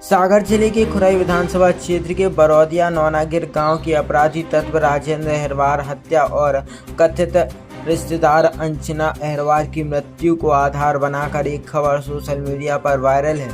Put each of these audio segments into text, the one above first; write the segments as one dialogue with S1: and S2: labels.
S1: सागर जिले के खुराई विधानसभा क्षेत्र के बरौदिया नौनागिर गांव के अपराधी तत्व राजेंद्र अहिरवार हत्या और कथित रिश्तेदार अंजना अहिरवार की मृत्यु को आधार बनाकर एक खबर सोशल मीडिया पर वायरल है,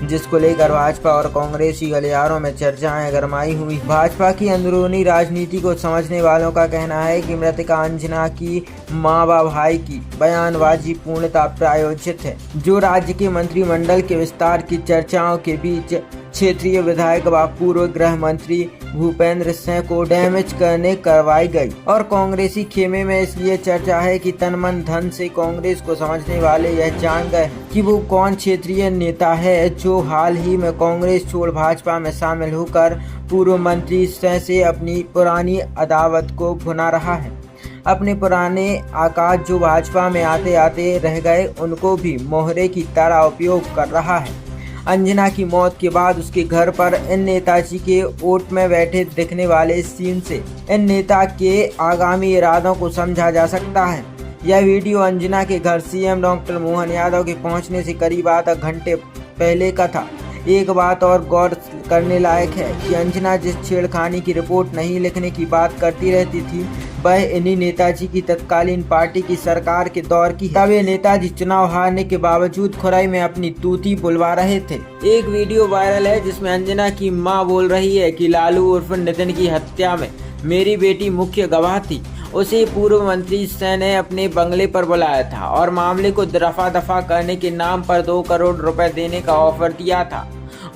S1: जिसको लेकर भाजपा और कांग्रेसी गलियारों में चर्चाएं गरमाई हुई। भाजपा की अंदरूनी राजनीति को समझने वालों का कहना है कि मृतका अंजना की मां व भाई की बयानबाजी पूर्णतः प्रायोजित है, जो राज्य के मंत्रिमंडल के विस्तार की चर्चाओं के बीच क्षेत्रीय विधायक व पूर्व गृह मंत्री भूपेंद्र सिंह को डैमेज करने करवाई गई। और कांग्रेसी खेमे में इसलिए चर्चा है कि तन मन धन से कांग्रेस को समझने वाले यह जान गए कि वो कौन क्षेत्रीय नेता है जो हाल ही में कांग्रेस छोड़ भाजपा में शामिल होकर पूर्व मंत्री सिंह से अपनी पुरानी अदावत को भुना रहा है। अपने पुराने आकाश जो भाजपा में आते आते रह गए, उनको भी मोहरे की तरह उपयोग कर रहा है। अंजना की मौत के बाद उसके घर पर इन नेताजी के ओट में बैठे दिखने वाले सीन से इन नेता के आगामी इरादों को समझा जा सकता है। यह वीडियो अंजना के घर सीएम डॉक्टर मोहन यादव के पहुंचने से करीब आधा घंटे पहले का था। एक बात और गौर करने लायक है कि अंजना जिस छेड़खानी की रिपोर्ट नहीं लिखने की बात करती रहती थी, वह इन्हीं नेताजी की तत्कालीन पार्टी की सरकार के दौर की। तब ये नेताजी चुनाव हारने के बावजूद खुराई में अपनी तूती बुलवा रहे थे। एक वीडियो वायरल है जिसमें अंजना की मां बोल रही है कि लालू उर्फ नितिन की हत्या में मेरी बेटी मुख्य गवाह थी। उसे पूर्व मंत्री सिंह ने अपने बंगले पर बुलाया था और मामले को रफा दफा करने के नाम पर 2 करोड़ रुपए देने का ऑफर दिया था।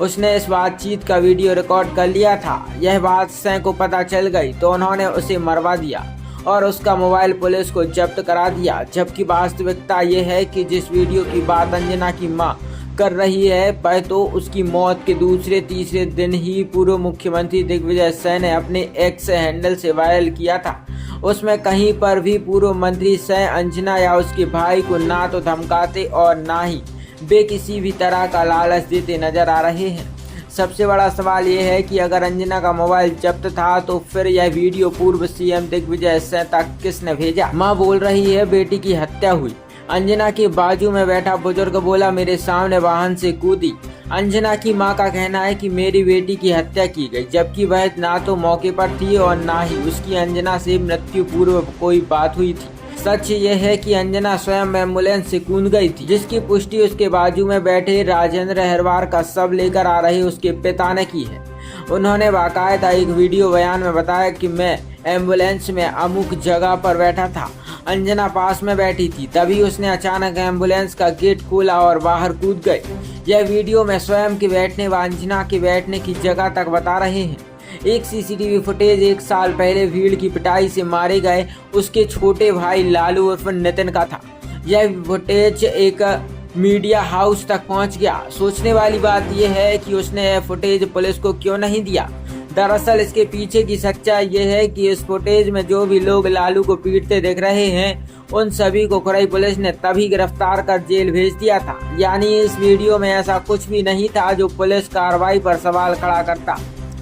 S1: उसने इस बातचीत का वीडियो रिकॉर्ड कर लिया था। यह बात सिंह को पता चल गई तो उन्होंने उसे मरवा दिया और उसका मोबाइल पुलिस को जब्त करा दिया। जबकि वास्तविकता ये है कि जिस वीडियो की बात अंजना की मां कर रही है, वह तो उसकी मौत के दूसरे तीसरे दिन ही पूर्व मुख्यमंत्री दिग्विजय सिंह ने अपने एक्स हैंडल से वायरल किया था। उसमें कहीं पर भी पूर्व मंत्री सिंह अंजना या उसके भाई को ना तो धमकाते और ना ही वे किसी भी तरह का लालच देते नजर आ रहे हैं। सबसे बड़ा सवाल यह है कि अगर अंजना का मोबाइल जब्त था तो फिर यह वीडियो पूर्व सीएम दिग्विजय सिंह तक किसने भेजा। मां बोल रही है बेटी की हत्या हुई। अंजना के बाजू में बैठा बुजुर्ग बोला मेरे सामने वाहन से कूदी। अंजना की मां का कहना है कि मेरी बेटी की हत्या की गई, जबकि वह ना तो मौके पर थी और ना ही उसकी अंजना से मृत्यु पूर्व कोई बात हुई थी। सच यह है कि अंजना स्वयं एम्बुलेंस से कूद गई थी, जिसकी पुष्टि उसके बाजू में बैठे राजेंद्र अहिरवार का शव लेकर आ रहे उसके पिता ने की है। उन्होंने बाकायदा एक वीडियो बयान में बताया कि मैं एम्बुलेंस में अमुक जगह पर बैठा था, अंजना पास में बैठी थी, तभी उसने अचानक एम्बुलेंस का गेट खोला और बाहर कूद गए। यह वीडियो में स्वयं के बैठने व अंजना के बैठने की जगह तक बता रहे हैं। एक सीसीटीवी फुटेज 1 साल पहले भीड़ की पिटाई से मारे गए उसके छोटे भाई लालू उर्फ नितिन का था। यह फुटेज एक मीडिया हाउस तक पहुंच गया। सोचने वाली बात यह है कि उसने यह फुटेज पुलिस को क्यों नहीं दिया। दरअसल इसके पीछे की सच्चाई यह है कि इस फुटेज में जो भी लोग लालू को पीटते दिख रहे हैं, उन सभी को खुराई पुलिस ने तभी गिरफ्तार कर जेल भेज दिया था। यानी इस वीडियो में ऐसा कुछ भी नहीं था जो पुलिस कार्रवाई पर सवाल खड़ा करता।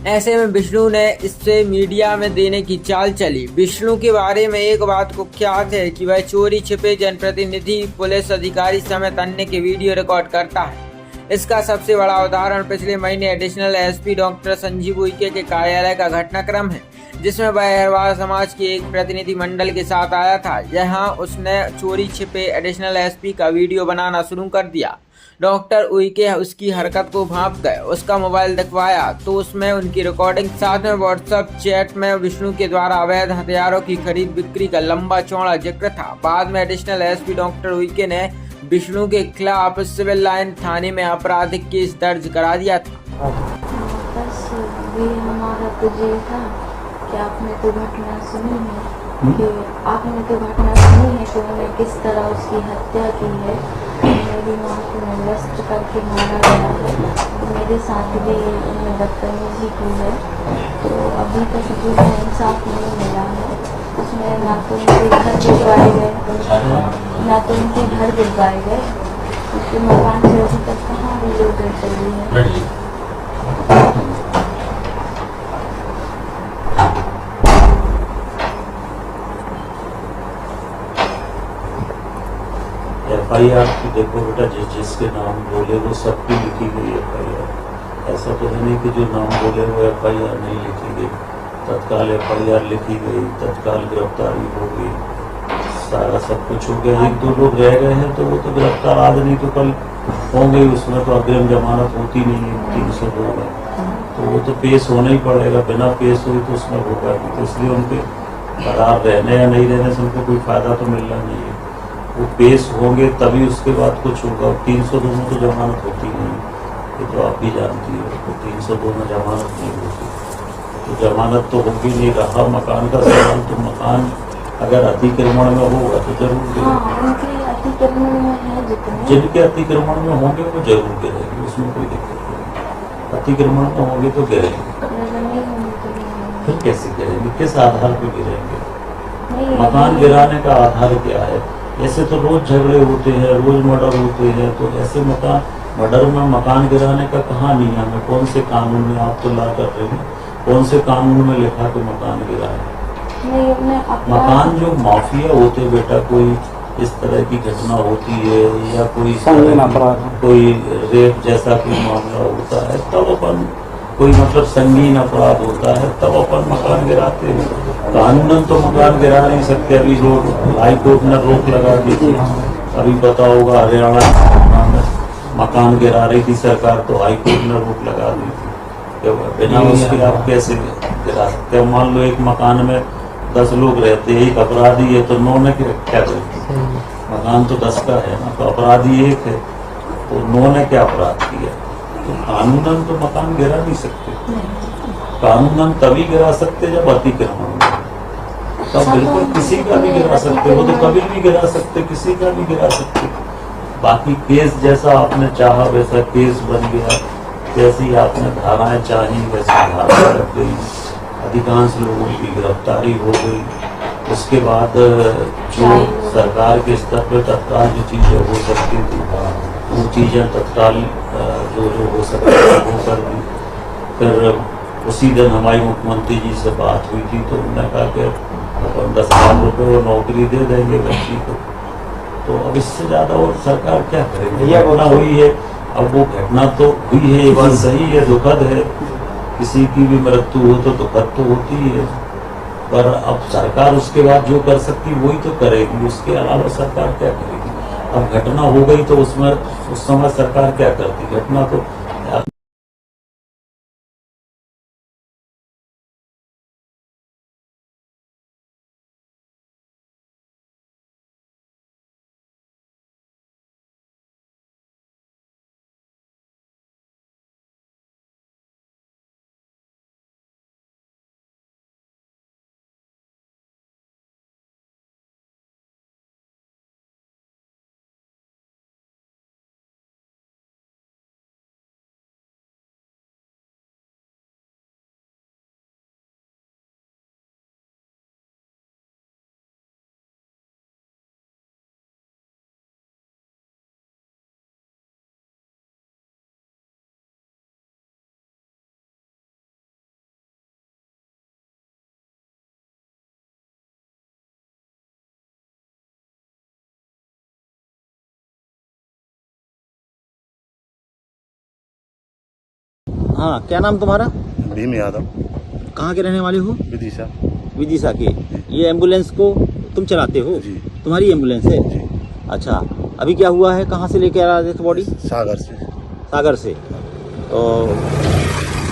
S1: ऐसे में विष्णु ने इससे मीडिया में देने की चाल चली। विष्णु के बारे में एक बात कुख्यात है कि वह चोरी छिपे जनप्रतिनिधि, पुलिस अधिकारी समेत अन्य के वीडियो रिकॉर्ड करता है। इसका सबसे बड़ा उदाहरण पिछले महीने additional SP doctor Sanjeev Uikey के कार्यालय का घटनाक्रम है, जिसमें वह अहिरवार समाज के एक प्रतिनिधि मंडल के साथ आया था। यहाँ उसने चोरी छिपे एडिशनल एसपी का वीडियो बनाना शुरू कर दिया। डॉक्टर उइके उसकी हरकत को भांप गए, उसका मोबाइल दिखवाया तो उसमें उनकी रिकॉर्डिंग, साथ में व्हाट्सएप चैट में विष्णु के द्वारा अवैध हथियारों की खरीद बिक्री का लंबा चौड़ा जिक्र था। बाद में एडिशनल एसपी डॉक्टर उइके ने विष्णु के खिलाफ सिविल लाइन थाने में आपराधिक केस दर्ज करा दिया था।
S2: बस भी हमारा तो ये था कि आपने तो घटना सुनी है कि आपने तो घटना सुनी है कि उन्होंने किस तरह उसकी हत्या की है। मेरी माँ को नष्ट करके मारा गया है, तो मेरे साथ भी उन्होंने बदतमीजी की है। तो अभी तक मुझे इंसाफ नहीं मिला है। उसमें ना तो उनके घर गिरवाए गए, उसके मकान से अभी तक कहाँ रिलोकेट चली है।
S3: FIR की देखो बेटा, जिसके नाम बोले वो सबकी लिखी हुई FIR। ऐसा तो है नहीं कि जो नाम बोले वो FIR नहीं लिखी गई, तत्काल FIR लिखी गई, तत्काल गिरफ्तारी हो गई, सारा सब कुछ हो गया। 1-2 लोग रह गए हैं तो वो तो गिरफ्तार आज नहीं तो कल होंगे, उसमें तो अग्रिम जमानत होती नहीं है 302 में, तो वो तो पेश होना ही पड़ेगा, बिना पेश हुई तो उसमें होगा नहीं। तो इसलिए उनके फरार रहने या नहीं रहने से उनको कोई फ़ायदा तो मिलना नहीं है, वो पेश होंगे तभी उसके बाद कुछ होगा। 302 में तो जमानत होती नहीं, ये तो आप भी जानती हो, तो 302 में जमानत नहीं होती, तो जमानत तो होगी नहीं। रहा मकान का सवाल, तो मकान अगर अतिक्रमण में होगा तो जरूर गिरेगा।
S2: अतिक्रमण में है
S3: जिनके अतिक्रमण में होंगे वो जरूर गिरेंगे, उसमें कोई दिक्कत नहीं। अतिक्रमण में होंगे तो गिरेंगे, फिर कैसे गिरेंगे, किस आधार पर गिरेंगे? मकान गिराने का आधार क्या है? ऐसे तो रोज झगड़े होते हैं, रोज मर्डर होते हैं, तो ऐसे मर्डर में मकान गिराने का कहाँ नियम है? कौन से कानून में आप तो ला कर रहे हैं, कौन से कानून में लिखा कि मकान गिराए? मकान जो माफिया होते बेटा, कोई इस तरह की घटना होती है या कोई रेप जैसा कोई मामला होता है तब अपन, कोई मतलब संगीन अपराध होता है तब अपन मकान गिराते हैं। कानूनन तो मकान गिरा नहीं सकते। अभी लोग हाई कोर्ट ने रोक लगा दी थी, अभी पता होगा हरियाणा में मकान गिरा रही थी सरकार, तो हाई कोर्ट ने रोक लगा दी थी। बिना उसके आप कैसे गिरा सकते हो? मान लो एक मकान में 10 लोग रहते हैं, एक अपराधी है, तो 9 ने क्या करते? मकान तो 10 का है ना, तो अपराधी एक है, तो 9 ने क्या अपराध किया? तो कानूनन तो मकान गिरा नहीं सकते। कानूनन तभी गिरा सकते जब अतिक्रमण, तब बिल्कुल किसी का भी गिरा सकते, वो तो कभी भी गिरा सकते, किसी का भी गिरा सकते। बाकी केस जैसा आपने चाहा वैसा केस बन गया, जैसी आपने धाराएं चाही वैसी धाराएं लग गई, अधिकांश लोगों की गिरफ्तारी हो गई। उसके बाद जो सरकार के स्तर पर तत्काल जो चीज़ें हो सकती थी वो चीज़ें तत्काल जो हो सकती थी वो कर दी। फिर उसी दिन हमारी मुख्यमंत्री जी से बात हुई थी, तो उन्होंने कहा कि 10 लाख रुपये वो नौकरी दे देंगे बच्ची को। तो अब इससे ज़्यादा और सरकार क्या करेगी? घटना हुई है, अब वो घटना तो हुई है, ये बात सही है, दुखद है, किसी की भी मृत्यु हो तो दुखद तो होती है, पर अब सरकार उसके बाद जो कर सकती वही तो करेगी, उसके अलावा सरकार क्या करेगी? अब घटना हो गई तो उसमें उस समय सरकार क्या करती? घटना तो
S4: हाँ, क्या नाम तुम्हारा?
S5: भीम यादव।
S4: कहाँ के रहने वाले हो?
S5: विदिशा।
S4: विदिशा के। ये एम्बुलेंस को तुम चलाते हो?
S5: जी।
S4: तुम्हारी एम्बुलेंस है?
S5: जी।
S4: अच्छा, अभी क्या हुआ है? कहाँ से लेके आ रहे थे बॉडी?
S5: सागर से।
S4: सागर से। तो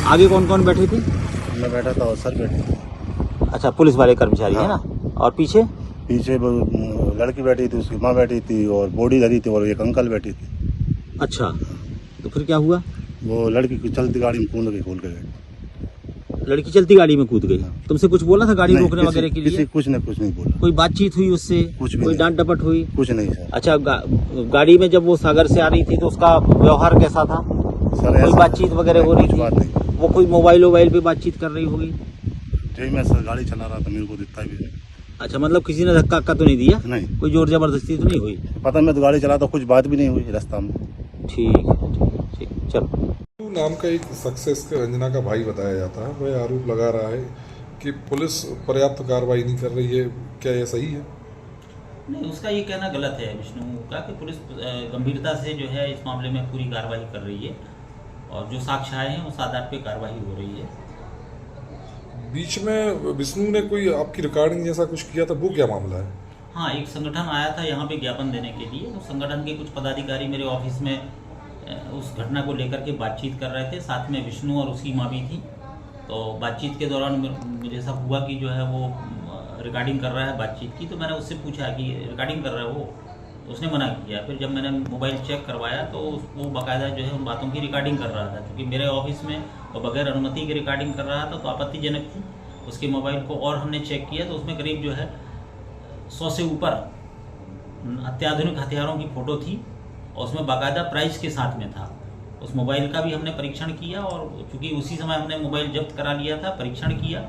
S4: आगे कौन कौन बैठे थे?
S5: मैं बैठा था और सर बैठे थे।
S4: अच्छा, पुलिस वाले कर्मचारी
S5: हाँ।
S4: है ना? और पीछे?
S5: पीछे वो लड़की बैठी थी, उसकी माँ बैठी थी और बॉडी धरी थी और एक अंकल बैठी थी।
S4: अच्छा, तो फिर क्या हुआ?
S5: वो लड़की की चलती गाड़ी में कूद गई, खोल के।
S4: लड़की चलती गाड़ी में कूद गई। तुमसे कुछ बोला था गाड़ी रोकने वगैरह के लिए?
S5: कुछ नहीं बोला।
S4: कोई बातचीत हुई उससे?
S5: कुछ भी
S4: कोई
S5: नहीं।
S4: डांट डपट हुई?
S5: कुछ नहीं सर।
S4: अच्छा, गाड़ी में जब वो सागर से आ रही थी तो उसका व्यवहार कैसा था?
S5: सर
S4: कोई बातचीत वगैरह हो रही
S5: कुछ
S4: थी?
S5: बात नहीं।
S4: वो कोई मोबाइल पे बातचीत कर रही होगी?
S5: जब मैं सर गाड़ी चला रहा था मेरे को दिखता भी नहीं।
S4: अच्छा, मतलब किसी ने धक्का तो नहीं दिया?
S5: नहीं।
S4: कोई जोर जबरदस्ती तो नहीं हुई?
S5: पता मैं तो गाड़ी चला था, कुछ बात भी नहीं हुई रास्ता में।
S4: ठीक, चलो।
S6: नाम का एक शख्स इसके रंजना का भाई बताया जाता है, वह आरोप लगा रहा है कि पुलिस पर्याप्त कार्रवाई नहीं कर रही है, क्या यह सही है?
S7: नहीं, उसका ये कहना गलत है विष्णु का कि पुलिस गंभीरता से जो है इस मामले में पूरी कार्रवाई कर रही है। और जो साक्ष्य आए हैं उस आधार पे कार्रवाई हो रही है।
S6: बीच में विष्णु ने कोई आपकी रिकॉर्डिंग जैसा कुछ किया था, वो क्या मामला है?
S7: हाँ, एक संगठन आया था यहाँ पे ज्ञापन देने के लिए। तो संगठन के कुछ पदाधिकारी मेरे ऑफिस में उस घटना को लेकर के बातचीत कर रहे थे। साथ में विष्णु और उसकी माँ भी थी। तो बातचीत के दौरान मुझे ऐसा हुआ कि जो है वो रिकॉर्डिंग कर रहा है बातचीत की। तो मैंने उससे पूछा कि रिकॉर्डिंग कर रहा है वो, तो उसने मना किया। फिर जब मैंने मोबाइल चेक करवाया तो वो बाकायदा जो है उन बातों की रिकॉर्डिंग कर रहा था, क्योंकि मेरे ऑफिस में वो बगैर अनुमति के रिकॉर्डिंग कर रहा था, तो आपत्तिजनक थी। उसके मोबाइल को और हमने चेक किया तो उसमें करीब जो है 100 से ऊपर अत्याधुनिक हथियारों की फ़ोटो थी और उसमें बाकायदा प्राइस के साथ में था। उस मोबाइल का भी हमने परीक्षण किया और चूँकि उसी समय हमने मोबाइल जब्त करा लिया था, परीक्षण किया,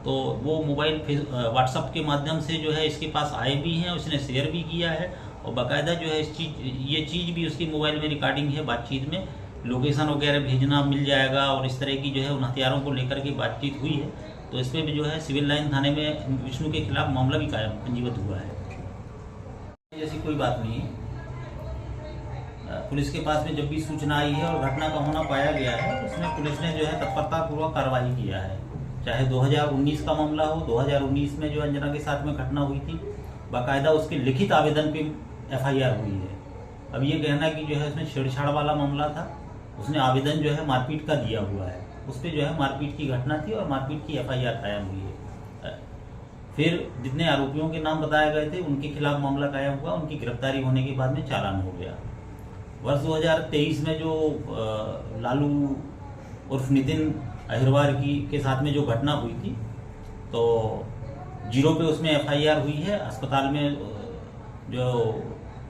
S7: तो वो मोबाइल व्हाट्सएप के माध्यम से जो है इसके पास आए भी हैं, उसने शेयर भी किया है और बाकायदा जो है ये चीज़ भी उसकी मोबाइल में रिकॉर्डिंग है। बातचीत में लोकेशन वगैरह भेजना मिल जाएगा और इस तरह की जो है उन हथियारों को लेकर के बातचीत हुई है। तो इसमें भी जो है सिविल लाइन थाने में विष्णु के खिलाफ मामला भी कायम पंजीबद्ध हुआ है। ऐसी कोई बात नहीं है। पुलिस के पास में जब भी सूचना आई है और घटना का होना पाया गया है तो उसमें पुलिस ने जो है तत्परतापूर्वक कार्रवाई किया है। चाहे 2019 का मामला हो, 2019 में जो अंजना के साथ में घटना हुई थी, बाकायदा उसके लिखित आवेदन पे FIR हुई है। अब ये कहना कि जो है उसमें छेड़छाड़ वाला मामला था, उसने आवेदन जो है मारपीट का दिया हुआ है, उस पर जो है मारपीट की घटना थी और मारपीट की FIR कायम हुई है। फिर जितने आरोपियों के नाम बताए गए थे उनके खिलाफ मामला कायम हुआ, उनकी गिरफ्तारी होने के बाद में चालान हो गया। वर्ष 2023 में जो लालू उर्फ नितिन अहिरवार के साथ में जो घटना हुई थी, तो 0 पे उसमें FIR हुई है। अस्पताल में जो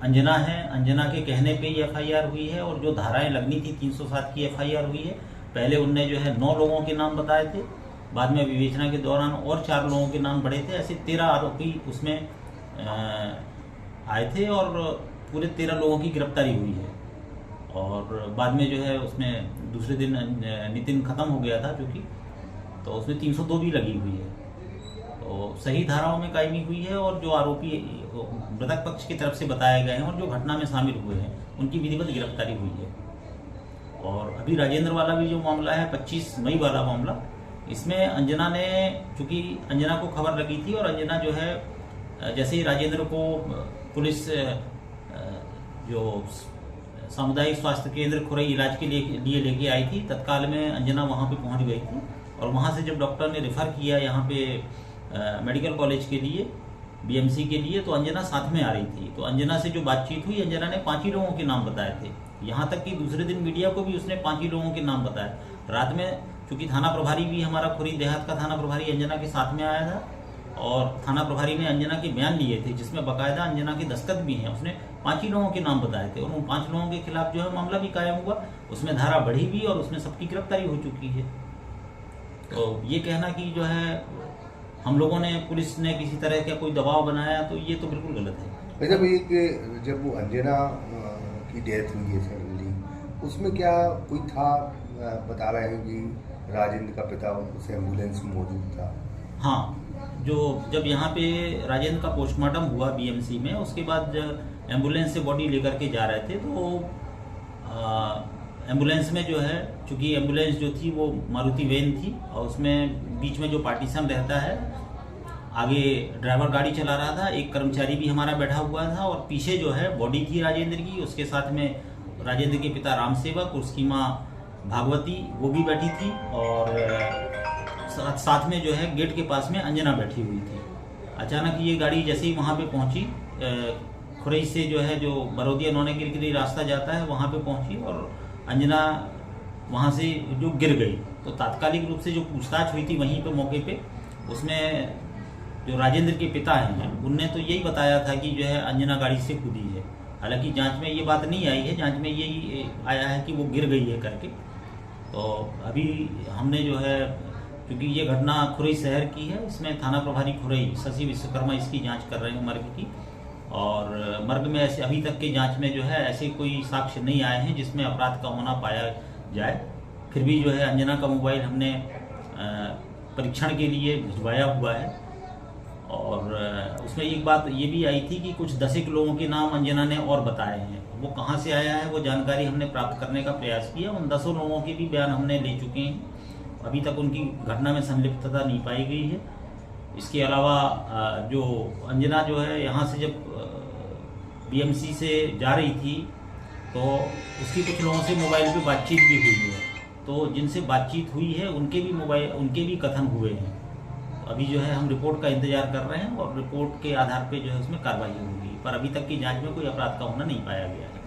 S7: अंजना है, अंजना के कहने पे ही FIR हुई है और जो धाराएं लगनी थी 307 की FIR हुई है। पहले उनने जो है 9 लोगों के नाम बताए थे, बाद में विवेचना के दौरान और 4 लोगों के नाम बढ़े थे। ऐसे 13 आरोपी उसमें आए थे और पूरे 13 लोगों की गिरफ्तारी हुई है। और बाद में जो है उसमें दूसरे दिन नितिन खत्म हो गया था चूँकि, तो उसमें 302 भी लगी हुई है। तो सही धाराओं में कायमी हुई है और जो आरोपी मृतक पक्ष की तरफ से बताए गए हैं और जो घटना में शामिल हुए हैं उनकी विधिवत गिरफ्तारी हुई है। और अभी राजेंद्र वाला भी जो मामला है 25 मई वाला मामला, इसमें अंजना ने, चूँकि अंजना को खबर लगी थी और अंजना जो है जैसे ही राजेंद्र को पुलिस जो सामुदायिक स्वास्थ्य केंद्र खुरई इलाज के लिए लेके आई थी, तत्काल में अंजना वहाँ पे पहुँच गई थी और वहाँ से जब डॉक्टर ने रेफ़र किया यहाँ पे मेडिकल कॉलेज के लिए, BMC के लिए, तो अंजना साथ में आ रही थी। तो अंजना से जो बातचीत हुई, अंजना ने 5 ही लोगों के नाम बताए थे। यहाँ तक कि दूसरे दिन मीडिया को भी उसने 5 ही लोगों के नाम बताए। रात में चूँकि थाना प्रभारी भी हमारा खुरी देहात का थाना प्रभारी अंजना के साथ में आया था और थाना प्रभारी ने अंजना के बयान लिए थे जिसमें बाकायदा अंजना के दस्तखत भी हैं। उसने 5 ही लोगों के नाम बताए थे और उन 5 लोगों के खिलाफ जो है मामला भी कायम हुआ, उसमें धारा बढ़ी भी और उसमें सबकी गिरफ्तारी हो चुकी है। तो ये कहना कि जो है हम लोगों ने, पुलिस ने किसी तरह का कोई दबाव बनाया, तो ये तो बिल्कुल गलत है।
S8: जब एक जब वो अंजना की डेथ हुई है सडनली, उसमें क्या कोई था, बता रहे हैं कि राजेंद्र का पिता उस एम्बुलेंस में मौजूद था?
S7: हाँ, जब यहाँ पे राजेंद्र का पोस्टमार्टम हुआ BMC में, उसके बाद एम्बुलेंस से बॉडी लेकर के जा रहे थे, तो एम्बुलेंस में जो है, चूँकि एम्बुलेंस जो थी वो मारुति वैन थी और उसमें बीच में जो पार्टीशन रहता है, आगे ड्राइवर गाड़ी चला रहा था, एक कर्मचारी भी हमारा बैठा हुआ था और पीछे जो है बॉडी थी राजेंद्र की, उसके साथ में राजेंद्र के पिता राम सेवक, उसकी माँ भागवती वो भी बैठी थी और साथ में जो है गेट के पास में अंजना बैठी हुई थी। अचानक ये गाड़ी जैसे ही वहाँ पे पहुँची, खुरई से जो है जो बरोदिया नौनागिर के लिए रास्ता जाता है वहाँ पे पहुँची और अंजना वहाँ से जो गिर गई। तो तात्कालिक रूप से जो पूछताछ हुई थी वहीं पे मौके पे, उसमें जो राजेंद्र के पिता हैं उनने तो यही बताया था कि जो है अंजना गाड़ी से कूदी है। हालांकि जांच में ये बात नहीं आई है, जांच में यही आया है कि वो गिर गई है करके। तो अभी हमने जो है, क्योंकि ये घटना खुरई शहर की है, इसमें थाना प्रभारी खुरई शशि विश्वकर्मा इसकी जांच कर रहे हैं मर्ग की, और मर्ग में ऐसे अभी तक के जांच में जो है ऐसे कोई साक्ष्य नहीं आए हैं जिसमें अपराध का होना पाया जाए। फिर भी जो है अंजना का मोबाइल हमने परीक्षण के लिए भिजवाया हुआ है और उसमें एक बात ये भी आई थी कि कुछ 10 लोगों के नाम अंजना ने और बताए हैं। वो कहाँ से आया है वो जानकारी हमने प्राप्त करने का प्रयास किया। उन 10 लोगों के भी बयान हमने ले चुके हैं। अभी तक उनकी घटना में संलिप्तता नहीं पाई गई है। इसके अलावा जो अंजना जो है यहाँ से जब BMC से जा रही थी तो उसकी कुछ लोगों से मोबाइल पे बातचीत भी हुई है। तो जिनसे बातचीत हुई है उनके भी कथन हुए हैं। अभी जो है हम रिपोर्ट का इंतजार कर रहे हैं और रिपोर्ट के आधार पे जो है उसमें कार्रवाई होगी, पर अभी तक की जांच में कोई अपराध का होना नहीं पाया गया है।